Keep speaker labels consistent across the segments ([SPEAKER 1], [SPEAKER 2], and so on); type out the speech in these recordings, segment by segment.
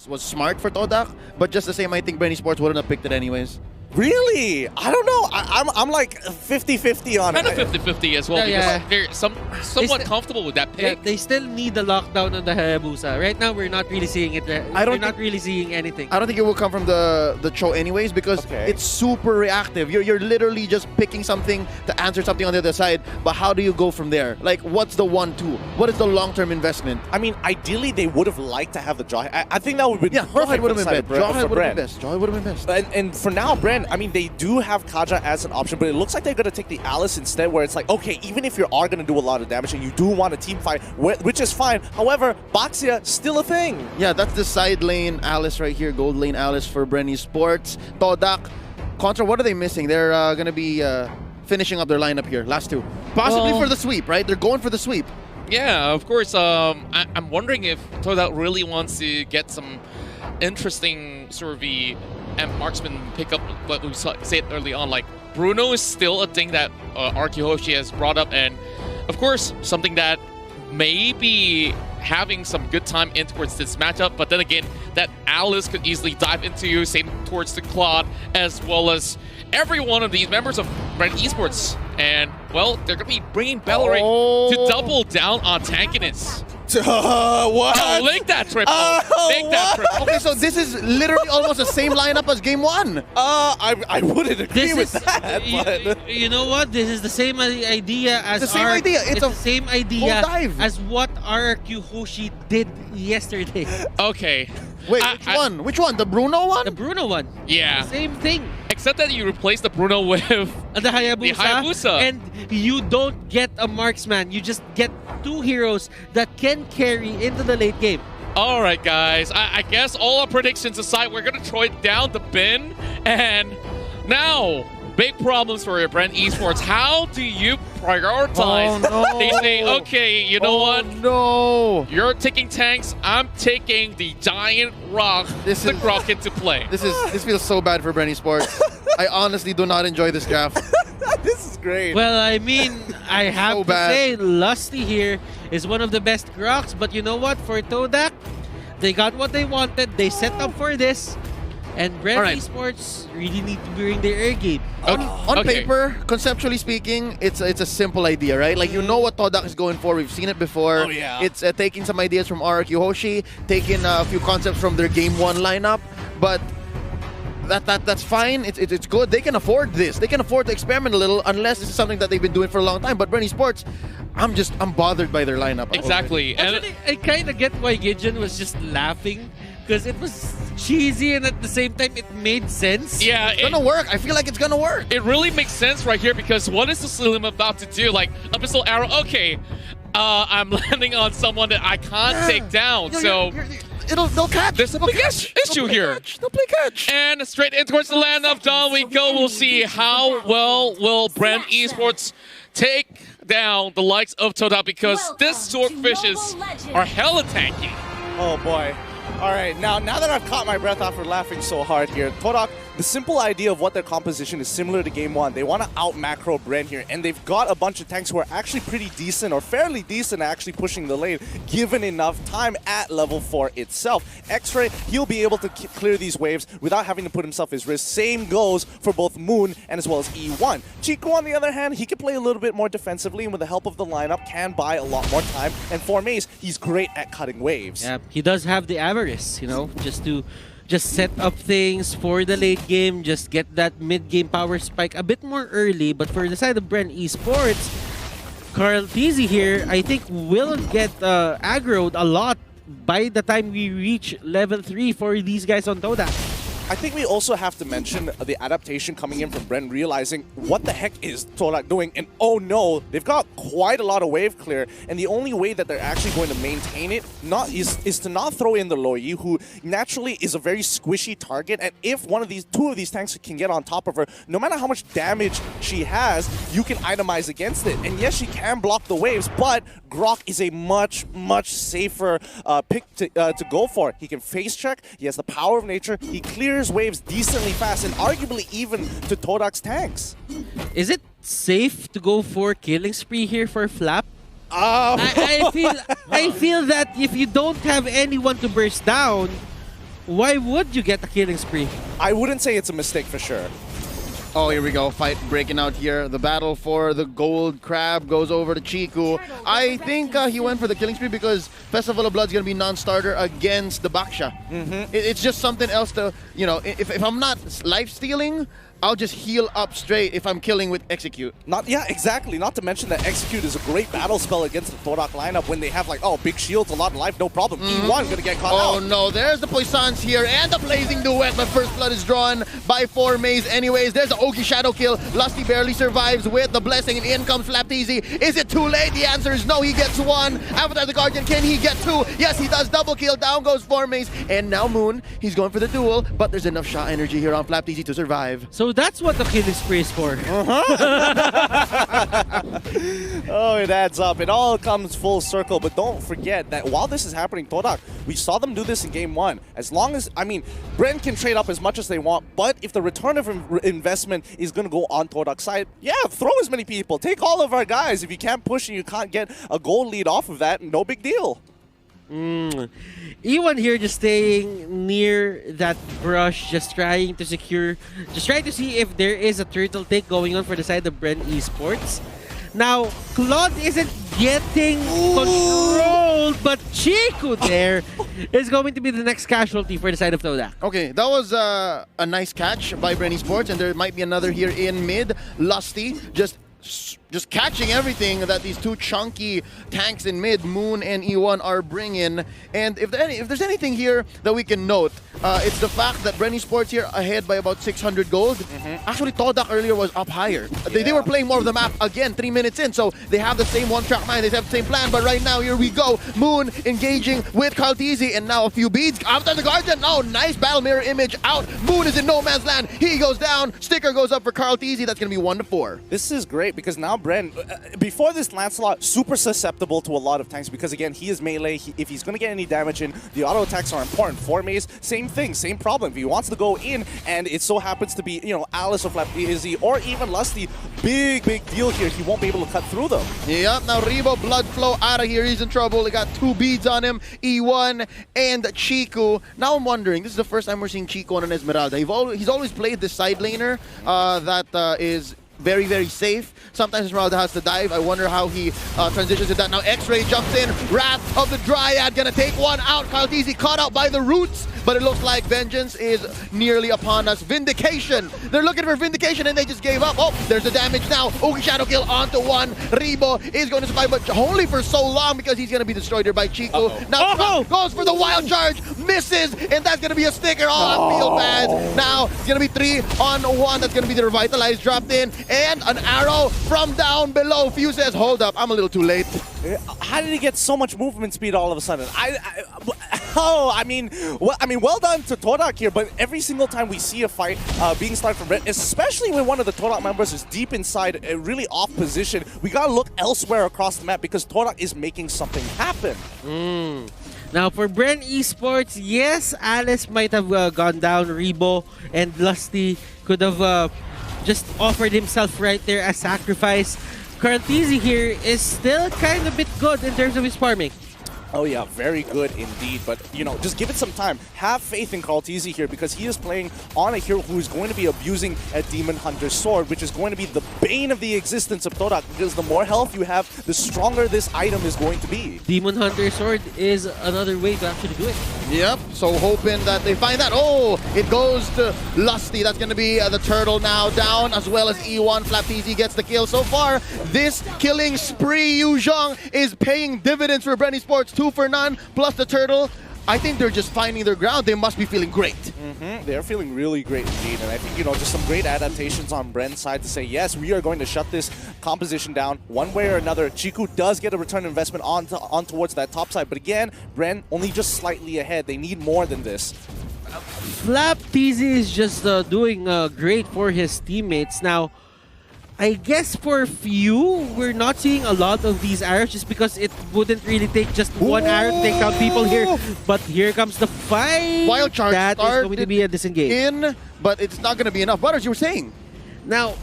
[SPEAKER 1] was smart for TODAK, but just the same, I think BREN Esports wouldn't have picked it anyways.
[SPEAKER 2] Really? I don't know. I'm like 50-50 on it.
[SPEAKER 3] Kind of 50-50 as well, because they're somewhat comfortable with that pick.
[SPEAKER 4] Yeah, they still need the lockdown on the Hayabusa. Right now, we're not really seeing it. We're not really seeing anything.
[SPEAKER 1] I don't think it will come from the Cho anyways, because it's super reactive. You're literally just picking something to answer something on the other side, but how do you go from there? Like, what's the 1-2? What is the long-term investment?
[SPEAKER 2] I mean, ideally, they would have liked to have the draw. I think that would have been
[SPEAKER 1] perfect.
[SPEAKER 2] would have been
[SPEAKER 1] best. Jawhead would have been best. Jawhead would have been best.
[SPEAKER 2] And for now, BREN, I mean, they do have Kaja as an option, but it looks like they're going to take the Alice instead, where it's like, okay, even if you are going to do a lot of damage and you do want a team fight, which is fine. However, Baxia, still a thing.
[SPEAKER 1] Yeah, that's the side lane Alice right here, gold lane Alice for BREN Esports. TODAK, Contra, what are they missing? They're going to be finishing up their lineup here, last two. Possibly for the sweep, right? They're going for the sweep.
[SPEAKER 3] Yeah, of course. I'm wondering if TODAK really wants to get some interesting sort of and marksman pick up what we said early on. Like, Bruno is still a thing that Arkihoshi has brought up, and of course something that may be having some good time in towards this matchup, but then again, that Alice could easily dive into you, same towards the Claude, as well as every one of these members of BREN Esports. And, well, they're going to be bringing Belleray to double down on tankiness.
[SPEAKER 2] What?
[SPEAKER 3] Oh, make that triple. Make that triple.
[SPEAKER 1] Okay, so this is literally almost the same lineup as game one.
[SPEAKER 2] I wouldn't agree with that. But
[SPEAKER 4] You know what? This is the same idea as
[SPEAKER 1] the same idea. It's
[SPEAKER 4] the same idea
[SPEAKER 1] dive.
[SPEAKER 4] as what Arkihoshi did yesterday.
[SPEAKER 3] Okay.
[SPEAKER 1] Wait, which one? The Bruno one?
[SPEAKER 4] The Bruno one.
[SPEAKER 3] Yeah.
[SPEAKER 4] Same thing.
[SPEAKER 3] Except that you replace the Bruno with
[SPEAKER 4] The Hayabusa. And you don't get a marksman. You just get two heroes that can carry into the late game.
[SPEAKER 3] All right, guys. I guess all our predictions aside, we're going to throw it down the bin. And now, big problems for BREN Esports. How do you prioritize?
[SPEAKER 1] Oh, no.
[SPEAKER 3] They say, okay, you know what?
[SPEAKER 1] No.
[SPEAKER 3] You're taking tanks. I'm taking the giant rock, rock into play.
[SPEAKER 1] This feels so bad for BREN Esports. I honestly do not enjoy this graph.
[SPEAKER 2] this is great.
[SPEAKER 4] Well, I mean, I have
[SPEAKER 1] So
[SPEAKER 4] to
[SPEAKER 1] bad.
[SPEAKER 4] say, Lusty here is one of the best Groks. But you know what? For TODAK, they got what they wanted. They set up for this. And BREN Esports really need to bring their air game.
[SPEAKER 1] On paper, conceptually speaking, it's a simple idea, right? Like, you know what TODAK is going for. We've seen it before.
[SPEAKER 2] Oh, yeah.
[SPEAKER 1] It's taking some ideas from Arkihoshi, taking a few concepts from their game one lineup, but that's fine. It's good. They can afford this. They can afford to experiment a little, unless this is something that they've been doing for a long time. But BREN Esports, I'm bothered by their lineup.
[SPEAKER 3] Exactly.
[SPEAKER 4] Actually, I kind of get why Gideon was just laughing, because it was cheesy and at the same time it made sense.
[SPEAKER 3] Yeah,
[SPEAKER 1] It's gonna work. I feel like it's gonna work.
[SPEAKER 3] It really makes sense right here, because what is the Slim about to do? Like, Abyssal Arrow, okay, I'm landing on someone that I can't take down, so
[SPEAKER 1] They'll catch.
[SPEAKER 3] there's a big issue here.
[SPEAKER 1] They'll play catch.
[SPEAKER 3] And straight in towards the land of Dawn we go. We'll see how well will BREN Esports take down the likes of TODAK, because this swordfishes are hella tanky.
[SPEAKER 2] Oh boy. All right, now that I've caught my breath after laughing so hard here, TODAK, the simple idea of what their composition is similar to Game 1. They want to out-macro BREN here, and they've got a bunch of tanks who are actually pretty decent, or fairly decent at actually pushing the lane, given enough time at level 4 itself. X-Ray, he'll be able to clear these waves without having to put himself at risk. Same goes for both Moon and as well as E1. Chico, on the other hand, he can play a little bit more defensively, and with the help of the lineup, can buy a lot more time. And for Mace, he's great at cutting waves.
[SPEAKER 4] Yeah, he does have the avarice, you know, just set up things for the late game, just get that mid-game power spike a bit more early. But for the side of BREN Esports, Carl TZ here, I think will get aggroed a lot by the time we reach level 3 for these guys on TODAK.
[SPEAKER 2] I think we also have to mention the adaptation coming in from BREN, realizing what the heck is TODAK doing, and oh no, they've got quite a lot of wave clear, and the only way that they're actually going to maintain it is to not throw in the Loyi, who naturally is a very squishy target, and if two of these tanks can get on top of her, no matter how much damage she has, you can itemize against it. And yes, she can block the waves, but Grok is a much safer pick to go for. He can face check, he has the power of nature, he clears waves decently fast, and arguably even to TODAK's tanks.
[SPEAKER 4] Is it safe to go for killing spree here for Flap? I feel that if you don't have anyone to burst down, why would you get a killing spree?
[SPEAKER 2] I wouldn't say it's a mistake for sure.
[SPEAKER 1] Oh, here we go. Fight breaking out here. The battle for the gold crab goes over to Chiku. I think he went for the killing spree because Festival of Blood's going to be non-starter against the Baksha. It's just something else to, you know, if I'm not life-stealing, I'll just heal up straight if I'm killing with Execute.
[SPEAKER 2] Yeah, exactly. Not to mention that Execute is a great battle spell against the TODAK lineup when they have like, oh, big shields, a lot of life, no problem. E1 gonna get caught out.
[SPEAKER 1] Oh no, there's the Poissons here and the Blazing Duet, but first blood is drawn by 4 Maze anyways. There's the Ogi Shadow kill. Lusty barely survives with the blessing and in comes Flapteasy. Is it too late? The answer is no, he gets 1. Avatar the Guardian, can he get 2? Yes, he does. Double kill, down goes 4 Maze. And now Moon, he's going for the duel, but there's enough shot energy here on Flapteasy to survive.
[SPEAKER 4] So that's what the killing spree is for.
[SPEAKER 2] Oh, it adds up. It all comes full circle. But don't forget that while this is happening, TODAK, we saw them do this in Game 1. As long as, I mean, BREN can trade up as much as they want, but if the return of investment is going to go on TODAK's side, yeah, throw as many people. Take all of our guys. If you can't push and you can't get a goal lead off of that, no big deal.
[SPEAKER 4] E1 here just staying near that brush, just trying to see if there is a turtle take going on for the side of BREN Esports. Now, Claude isn't getting controlled, but Chiku there is going to be the next casualty for the side of TODAK.
[SPEAKER 1] Okay, that was a nice catch by BREN Esports, and there might be another here in mid. Lusty just catching everything that these 2 chunky tanks in mid, Moon and E1, are bringing. And if there's anything here that we can note, it's the fact that BREN Esports here ahead by about 600 gold. Actually, TODAK earlier was up higher. They were playing more of the map again 3 minutes in, so they have the same one-track mind, they have the same plan. But right now, here we go. Moon engaging with Kaltizi, and now a few beads after the Guardian. Oh, nice battle mirror image out. Moon is in no man's land. He goes down. Sticker goes up for Kaltizi. That's going to be 1-4.
[SPEAKER 2] This is great because now BREN, before this Lancelot, super susceptible to a lot of tanks because again, he is melee. If he's going to get any damage in, the auto attacks are important. 4 Maze, same thing, same problem. If he wants to go in and it so happens to be, you know, Alice or Flapteasy or even Lusty, big deal here. He won't be able to cut through them.
[SPEAKER 1] Yep, now Rebo, blood flow out of here. He's in trouble. He got 2 beads on him, E1 and Chiku. Now I'm wondering, this is the first time we're seeing Chiku on an Esmeralda. He's always played the side laner that is very safe. Sometimes Esmeralda has to dive. I wonder how he transitions to that. Now X-Ray jumps in. Wrath of the Dryad gonna take one out. Kaltizi caught out by the roots, but it looks like vengeance is nearly upon us. Vindication. They're looking for Vindication and they just gave up. Oh, there's the damage now. Ogi Shadow kill onto 1. Rebo is going to survive, but only for so long because he's gonna be destroyed here by Chiku. Now Trump goes for the wild charge, misses, and that's gonna be a sticker. Oh, I feel bad. Now it's gonna be 3-on-1. That's gonna be the revitalized dropped in. And an arrow from down below. Few says, hold up, I'm a little too late.
[SPEAKER 2] How did he get so much movement speed all of a sudden? I mean, well done to TODAK here, but every single time we see a fight being started from BREN, especially when one of the TODAK members is deep inside, really off position, we gotta look elsewhere across the map because TODAK is making something happen.
[SPEAKER 4] Now for BREN Esports, yes, Alice might have gone down. Rebo and Lusty could have just offered himself right there as sacrifice. Kaltizi here is still kind of a bit good in terms of his farming.
[SPEAKER 2] Oh yeah, very good indeed. But, you know, just give it some time. Have faith in Kaltizi here because he is playing on a hero who is going to be abusing a Demon Hunter's sword, which is going to be the bane of the existence of TODAK because the more health you have, the stronger this item is going to be.
[SPEAKER 4] Demon Hunter's sword is another way to actually do it.
[SPEAKER 1] Yep, so hoping that they find that. Oh, it goes to Lusty. That's going to be the turtle now down, as well as E1. Flapteasy gets the kill. So far, this killing spree, Yu Zhong, is paying dividends for BREN Esports. 2 for none, plus the turtle. I think they're just finding their ground. They must be feeling great.
[SPEAKER 2] They're feeling really great indeed. And I think, you know, just some great adaptations on BREN's side to say, yes, we are going to shut this composition down one way or another. Chiku does get a return investment on towards that top side. But again, BREN only just slightly ahead. They need more than this.
[SPEAKER 4] Flapteasy is just doing great for his teammates. Now, I guess for few, we're not seeing a lot of these arrows just because it wouldn't really take just one arrow to take out people here. But here comes the fight.
[SPEAKER 1] Wild charge
[SPEAKER 4] that is going to be a disengage.
[SPEAKER 1] But it's not going to be enough. Butters, you were saying?
[SPEAKER 4] Now,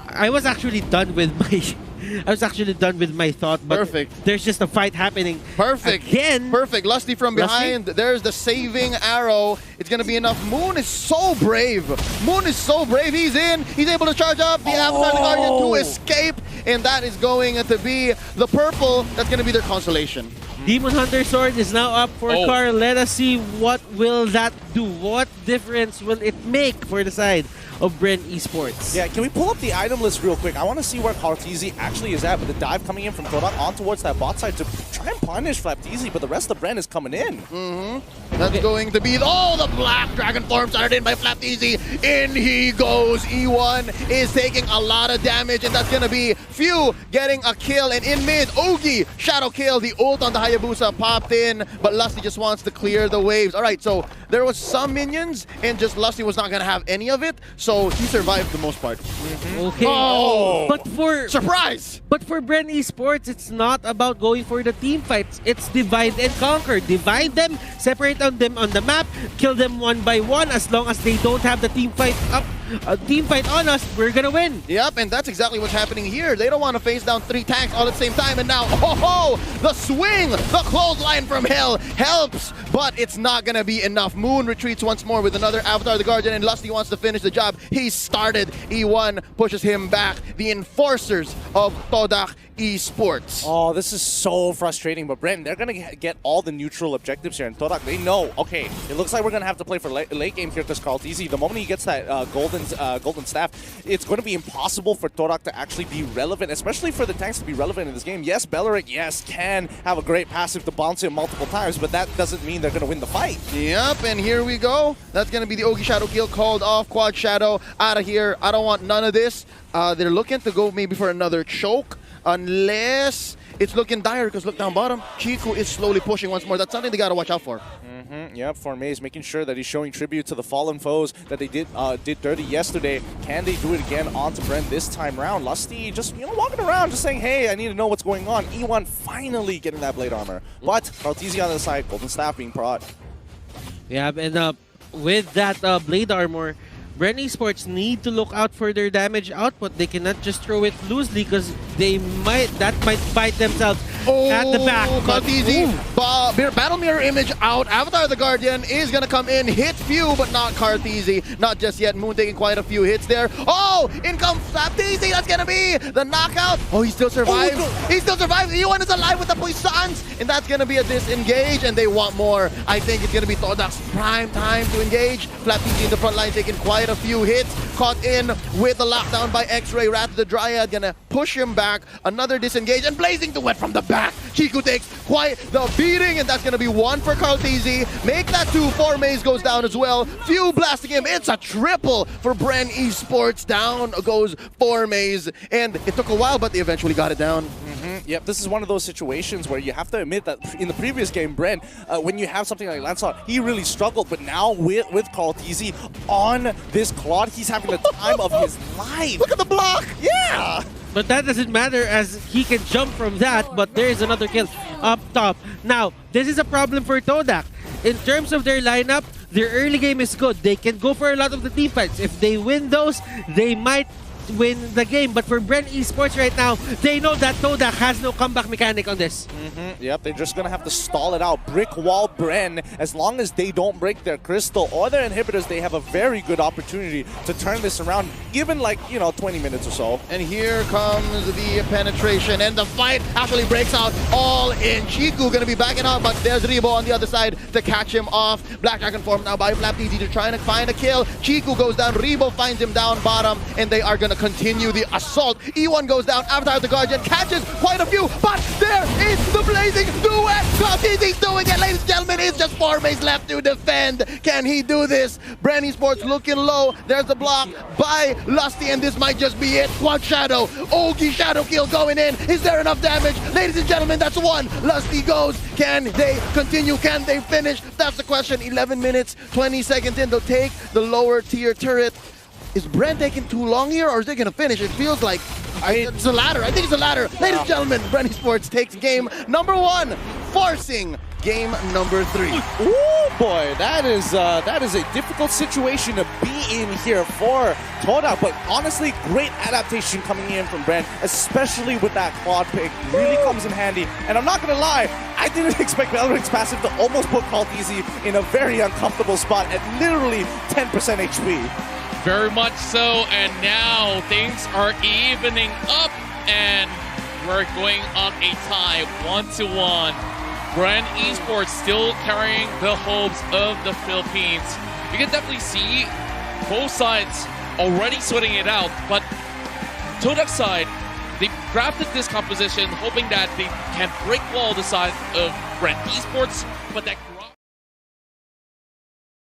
[SPEAKER 4] I was actually done with my I was actually done with my thought, but
[SPEAKER 1] Perfect.
[SPEAKER 4] there's just a fight happening.
[SPEAKER 1] Perfect.
[SPEAKER 4] Again.
[SPEAKER 1] Perfect. Lusty from behind. There's the saving arrow. It's going to be enough. Moon is so brave. Moon is so brave. He's in. He's able to charge up the Avatar Guardian to escape. And that is going to be the purple. That's going to be their consolation.
[SPEAKER 4] Demon Hunter Sword is now up for Carl. Let us see what will that do. What difference will it make for the side of BREN Esports?
[SPEAKER 2] Yeah, can we pull up the item list real quick? I want to see where Kartizi actually is at, with the dive coming in from TODAK on towards that bot side to try and punish Flaptizi, but the rest of BREN is coming in.
[SPEAKER 1] That's going to be... Oh, the Black Dragon form started in by Flaptizi. In he goes. E1 is taking a lot of damage, and that's going to be Few getting a kill. And in mid, Ogi, shadow kill. The ult on the Hayabusa popped in, but Lusty just wants to clear the waves. All right, so there was some minions, and just Lusty was not going to have any of it, so he survived the most part.
[SPEAKER 4] Okay.
[SPEAKER 1] Oh!
[SPEAKER 4] But for...
[SPEAKER 1] Surprise!
[SPEAKER 4] But for BREN Esports, it's not about going for the team fights. It's divide and conquer. Divide them, separate them on the map, kill them one by one. As long as they don't have the team fight up, team fight on us, we're gonna win.
[SPEAKER 1] Yep, and that's exactly what's happening here. They don't want to face down 3 tanks all at the same time, and now, the swing, the clothesline from hell helps, but it's not gonna be enough. Moon retreats once more with another Avatar the Guardian, and Lusty wants to finish the job. He started. E1 pushes him back. The enforcers of TODAK Esports.
[SPEAKER 2] Oh, this is so frustrating, but BREN, they're going to get all the neutral objectives here, and TODAK, they know, okay, it looks like we're going to have to play for late game characters, Kartizi. The moment he gets that golden staff, it's going to be impossible for TODAK to actually be relevant, especially for the tanks to be relevant in this game. Yes, Beleric, yes, can have a great passive to bounce him multiple times, but that doesn't mean they're going to win the fight.
[SPEAKER 1] Yep, and here we go. That's going to be the Ogi Shadow kill called off. Quad Shadow out of here. I don't want none of this. They're looking to go maybe for another choke, unless it's looking dire, because look down bottom. Chiku is slowly pushing once more. That's something they got to watch out for.
[SPEAKER 2] Yep, Formay making sure that he's showing tribute to the fallen foes that they did dirty yesterday. Can they do it again onto BREN this time round? Lusty just, walking around, just saying, hey, I need to know what's going on. E1 finally getting that blade armor. But Kartizi on the side, golden staff being brought.
[SPEAKER 4] Yeah, and with that blade armor, BREN Esports need to look out for their damage output. They cannot just throw it loosely, because that might bite themselves at the back.
[SPEAKER 1] Kartizi, Battle Mirror image out. Avatar the Guardian is going to come in, hit Few, but not Kartizi. Not just yet. Moon taking quite a few hits there. Oh, in comes Flaptizi. That's going to be the knockout. Oh, he still survives. He still survives. E1 is alive with the Puissance, and that's going to be a disengage, and they want more. I think it's going to be TODAK's prime time to engage. Flaptizi in the front line taking quite a few hits. Caught in with the lockdown by X-Ray. Wrath the Dryad gonna push him back. Another disengage, and Blazing Duet from the back. Chiku takes quite the beating, and that's gonna be 1 for Kartizi. Make that 2. Formaze goes down as well. Few blasting him. It's a triple for BREN Esports. Down goes Formaze, and it took a while, but they eventually got it down.
[SPEAKER 2] Yep, this is one of those situations where you have to admit that in the previous game, BREN, when you have something like Lancelot, he really struggled, but now with Kartizi on this Claude, he's having the time of his life.
[SPEAKER 1] Look at the block!
[SPEAKER 2] Yeah!
[SPEAKER 4] But that doesn't matter, as he can jump from that, but there is another kill up top. Now, this is a problem for TODAK. In terms of their lineup, their early game is good. They can go for a lot of the team fights. If they win those, they might win the game. But for BREN Esports right now, they know that TODAK has no comeback mechanic on this.
[SPEAKER 2] Yep, they're just going to have to stall it out. Brick wall BREN. As long as they don't break their crystal or their inhibitors, they have a very good opportunity to turn this around, given 20 minutes or so.
[SPEAKER 1] And here comes the penetration, and the fight actually breaks out all in. Chiku gonna be backing up, but there's Rebo on the other side to catch him off. Black Dragon form now by Flaptizi to trying to find a kill. Chiku goes down, Rebo finds him down bottom, and they are gonna continue the assault. E1 goes down, Avatar the Guardian catches quite a few, but there is the Blazing Duet. Kartizi's doing it, ladies and gentlemen. It's just Formaze left to defend. Can he do this? BREN Esports looking low. There's the block by Lusty, and this might just be it. Quad Shadow, Ogi Shadow kill going in. Is there enough damage? Ladies and gentlemen, that's 1. Lusty goes. Can they continue? Can they finish? That's the question. 11 minutes, 20 seconds in. They'll take the lower tier turret. Is BREN taking too long here, or is they going to finish? It feels like it's the latter. I think it's the latter. Ladies and gentlemen, BREN Esports takes game number 1, forcing game number 3.
[SPEAKER 2] Ooh, boy, that is a difficult situation to be in here for TODAK. But honestly, great adaptation coming in from BREN, especially with that quad pick. Really comes in handy. And I'm not going to lie, I didn't expect Valorant's passive to almost put Kaltizi in a very uncomfortable spot at literally 10% HP.
[SPEAKER 3] Very much so, and now things are evening up, and we're going on a tie, 1-1. BREN Esports still carrying the hopes of the Philippines. You can definitely see both sides already sorting it out, but TODAK's side, they crafted this composition hoping that they can break wall the side of BREN Esports, but that